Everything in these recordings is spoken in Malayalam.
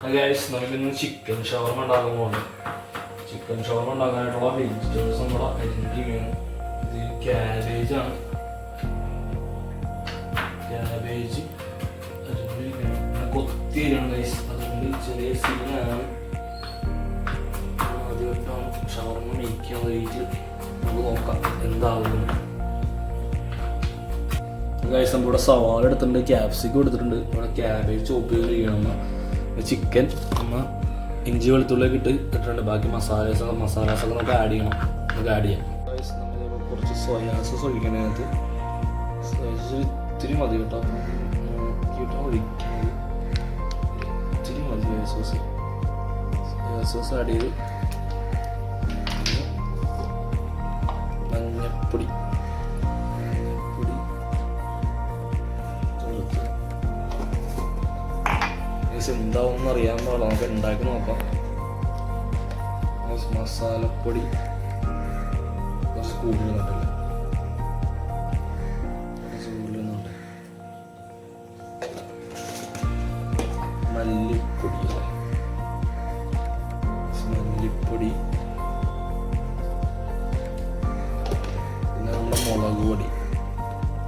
ഗൈസ് നമുക്കിന്ന് ചിക്കൻ ഷവർമ ഉണ്ടാക്കാൻ പോകുന്നത്. ചിക്കൻ ഷവർമ ഉണ്ടാക്കാനായിട്ടുള്ള വെജിറ്റബിൾസ് നമ്മൾ അരിഞ്ഞ് വേണം. ഇത് ക്യാബേജാണ്. ക്യാബേജ് അരിഞ്ഞ് കൊത്തി അരിയണം ഗൈസ്. അതുകൊണ്ട് ചെറിയ സീനാണ്. ആദ്യമായിട്ടാണ് ഷവർമ മേക്ക് ചെയ്യാൻ വേണ്ടിയിട്ട് നമുക്ക് നോക്കാം എന്താകുന്നു. ഗൈസ് നമ്മളിവിടെ സവാള എടുത്തിട്ടുണ്ട്, ക്യാപ്സിക്കം എടുത്തിട്ടുണ്ട്, ഇവിടെ ക്യാബേജ് ചോപ്പ് ചെയ്ത് ചെയ്യണം. ചിക്കൻ നമ്മൾ ഇഞ്ചി വെളുത്തുള്ളിയൊക്കെ ഇട്ടിട്ടുണ്ട്. ബാക്കി മസാലാസൊക്കെ നമുക്ക് ആഡ് ചെയ്യണം. നമുക്ക് ആഡ് ചെയ്യാം. നമ്മൾ കുറച്ച് സോയാ സോസ് ഒഴിക്കണതിനകത്ത് സോയാ സോസ് ഇത്തിരി മതി കേട്ടോ. നോക്കിയിട്ട് ഒഴിക്കുന്നത് ഇത്തിരി മതി. സോയാ സോസ് ആഡ് ചെയ്ത് മഞ്ഞപ്പൊടി എന്താവും അറിയാൻ പാടില്ല. നമുക്ക് ഉണ്ടാക്കി നോക്കാം. മസാലപ്പൊടി കുറച്ച് കൂടുതലുണ്ടല്ലോ. മല്ലിപ്പൊടി പിന്നെ നമ്മുടെ മുളക് പൊടി.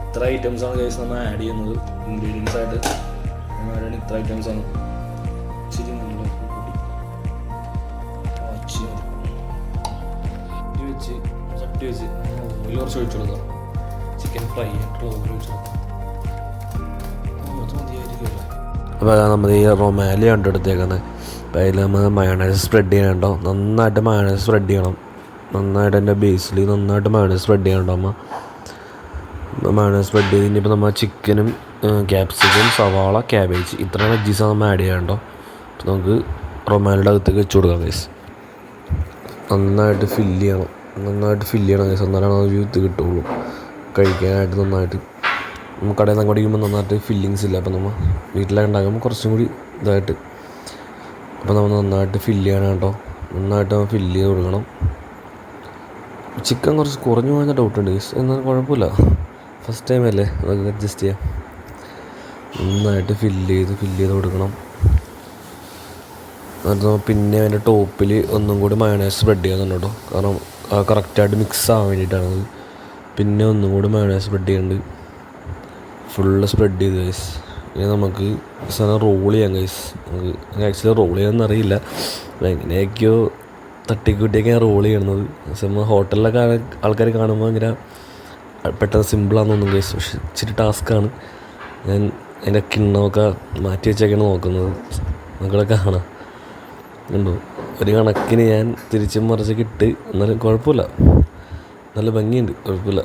ഇത്ര ഐറ്റംസാണ് കേസ് നമ്മൾ ആഡ് ചെയ്യുന്നത്. ഇൻഗ്രീഡിയൻസ് ആയിട്ട് ഇത്ര ഐറ്റംസാണ്. ഇച്ചിരി നല്ല പൊടി വെച്ച് ചട്ടി വെച്ച് ഓയിൽ കുറച്ച് ഒഴിച്ചു കൊടുക്കാം. ചിക്കൻ ഫ്രൈ ആയിട്ടുള്ള ഓയിൽ ഒഴിച്ചു കൊടുക്കാം. അത് മതിയായിരിക്കുമല്ലോ. അപ്പോൾ നമ്മൾ ഈ റൊമാലി കണ്ടെടുത്തേക്കുന്നത്. അപ്പോൾ അതിൽ നമ്മൾ മയോണൈസ് സ്പ്രെഡ് ചെയ്യണോ. നന്നായിട്ട് മയോണൈസ് സ്പ്രെഡ് ചെയ്യണം. നന്നായിട്ട് എൻ്റെ ബേസിൽ നന്നായിട്ട് മയോണൈസ് സ്പ്രെഡ് ചെയ്യണ്ടോ. മയോണൈസ് സ്പ്രെഡ് ചെയ്ത് ഇനിയിപ്പോൾ നമ്മൾ ചിക്കനും ക്യാപ്സിക്കം സവാള ക്യാബേജ് ഇത്രയും വെജീസാണ് നമ്മൾ ആഡ് ചെയ്യണ്ടോ. അപ്പോൾ നമുക്ക് റൊമാലിയുടെ അകത്തേക്ക് വെച്ച് കൊടുക്കാം ഗൈസ്. നന്നായിട്ട് ഫില്ല് ചെയ്യണം ഗൈസ്. എന്നാലാണ് അത് ഇത് കിട്ടുള്ളൂ കഴിക്കാനായിട്ട്. നന്നായിട്ട് നമ്മൾ കടയിൽ നിന്ന് പഠിക്കുമ്പോൾ നന്നായിട്ട് ഫില്ലിങ്സ് ഇല്ല. അപ്പോൾ നമ്മൾ വീട്ടിലൊക്കെ ഉണ്ടാക്കുമ്പോൾ കുറച്ചും കൂടി ഇതായിട്ട്. അപ്പോൾ നമ്മൾ നന്നായിട്ട് ഫില്ല് ചെയ്യണം കേട്ടോ. നന്നായിട്ട് നമ്മൾ ഫില്ല് ചെയ്ത് കൊടുക്കണം. ചിക്കൻ കുറച്ച് കുറഞ്ഞു പോകുന്ന ഡൗട്ടുണ്ട് ഗൈസ്. എന്നാലും കുഴപ്പമില്ല, ഫസ്റ്റ് ടൈം അല്ലേ, നമുക്ക് അഡ്ജസ്റ്റ് ചെയ്യാം. നന്നായിട്ട് ഫില്ല് ചെയ്ത് കൊടുക്കണം. എന്നിട്ട് നമ്മൾ പിന്നെ അതിൻ്റെ ടോപ്പിൽ ഒന്നും കൂടി മയോണൈസ് സ്പ്രെഡ് ചെയ്യുന്നുണ്ട് കേട്ടോ. കാരണം കറക്റ്റായിട്ട് മിക്സ് ആവാൻ വേണ്ടിയിട്ടാണത്. പിന്നെ ഒന്നും കൂടി മയോണൈസ് സ്പ്രെഡ് ചെയ്യുന്നുണ്ട്. ഫുള്ള് സ്പ്രെഡ് ചെയ്ത് ഗൈസ്. ഇനി നമുക്ക് സാധനം റോൾ ചെയ്യാം ഗൈസ്. നമുക്ക് ആക്ച്വലി റോൾ ചെയ്യാനൊന്നും അറിയില്ല. എങ്ങനെയൊക്കെയോ തട്ടിക്കൂട്ടിയൊക്കെയാണ് റോൾ ചെയ്യണത്. നമ്മൾ ഹോട്ടലിലൊക്കെ ആൾക്കാർ കാണുമ്പോൾ ഇങ്ങനെ പെട്ടെന്ന് സിമ്പിളാണെന്ന് തോന്നും ഗൈസ്. പക്ഷെ ഇച്ചിരി ടാസ്ക്കാണ്. ഞാൻ അതിൻ്റെ കിണ്ണമൊക്കെ മാറ്റി വെച്ചൊക്കെയാണ് നോക്കുന്നത്. നിങ്ങളൊക്കെ കാണാം ഉണ്ടോ. ഒരു കണക്കിന് ഞാൻ തിരിച്ചും മറിച്ചൊക്കെ ഇട്ട്, എന്നാലും കുഴപ്പമില്ല, നല്ല ഭംഗിയുണ്ട്, കുഴപ്പമില്ല.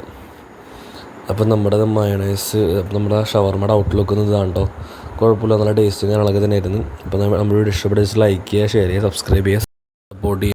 അപ്പം നമ്മുടെ മയോണൈസ് നമ്മുടെ ഷവർമയുടെ ഔട്ട്ലുക്ക് ഒന്നും ഇതാണ് കേട്ടോ. കുഴപ്പമില്ല, നല്ല ടേസ്റ്റ് കാര്യങ്ങളൊക്കെ തന്നെയായിരുന്നു. അപ്പോൾ നമ്മുടെ വീഡിയോ ഇഷ്ടപ്പെട്ട ലൈക്ക് ചെയ്യുക, ഷെയർ ചെയ്യുക, സബ്സ്ക്രൈബ് ചെയ്യുക, സപ്പോർട്ട് ചെയ്യുക.